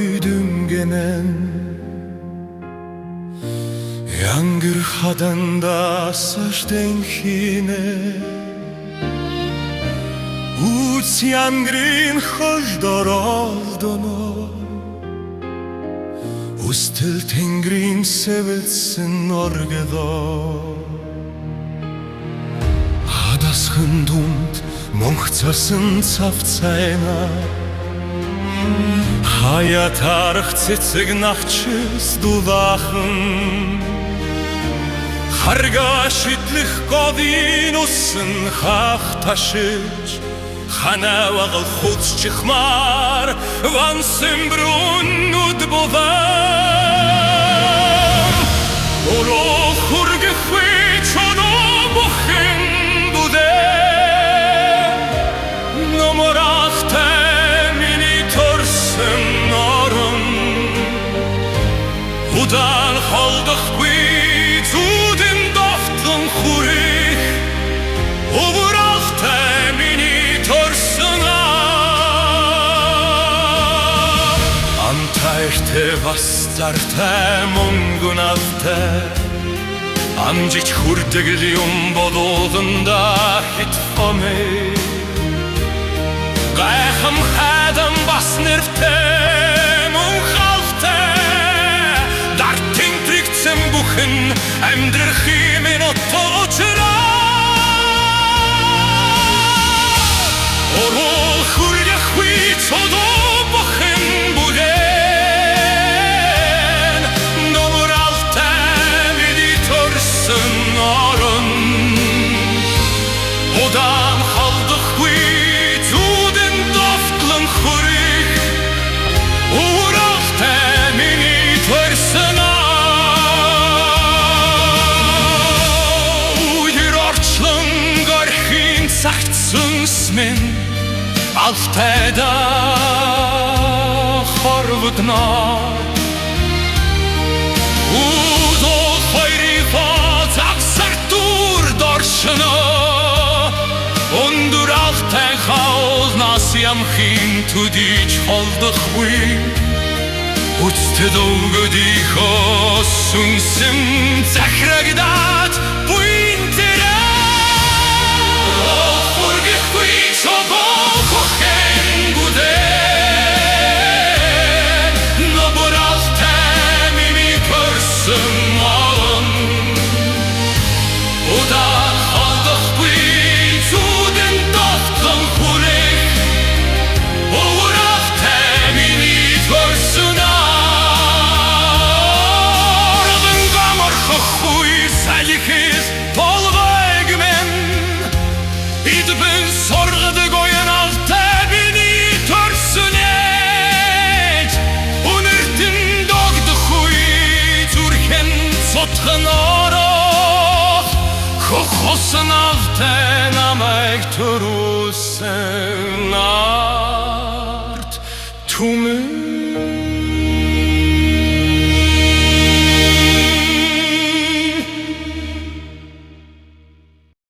büyüdüngenen Yangır hadanda saçtenkine Uts yangrin hoşdor oldono Ustil tengrin sevilsin orgedo Adasхын дунд монхцарсан цавцайна Хаяа тарах цэцэг навчис дулаахан Харгаа шидлэх говийн усан хаах ташиж Ханавагал хуц чихмар вансын бруннуд бовам Олох хургэхүй чоно бухын буде Номорахтай мини торсын норын Удан холдохгүй зүүдэн дофтын хурих Увурахтай мини торсын Антайрте вастартай мөнгөнавтай Амжиж хүрдэгэл юм болууланда хитфомэй Гайхам хайдан бас нэрвтэй мөн халтай Дартын тригцэн бүхэн амьдрах имэн оттоочраа Орол хүргэхүй цодоо бүхэн бүдэн Номоралтай мини торсын орон Одан халдахгүй зүүдэн дофтлын хурих Ууралтай мини торсын Уйр орчлон горхийн цагт сүнсмэн Алтайда хорвудна Удол хойрифа загсартур доршына Өндөр алтай хаолнаас ямхийн түдийч холдохгүй Үцтэд өвгөдийнхөө сүнсэн захирагдаад буйн тэрэ Хүргэхгүй чобоо хохен бүдэн Нобор алтай мини көрсөн малын Удан холдохгүй зүүдэн дофтын хурих Уурахтай мини торсын Ордын гамархахгүй салихиз толгойгмен Идбэн сорғыды гоян алтай мини торсын Үнэртін догдықуй зүрхэн цотхын орох Хохосын алтай намайг түрүүлсэн арт түмэн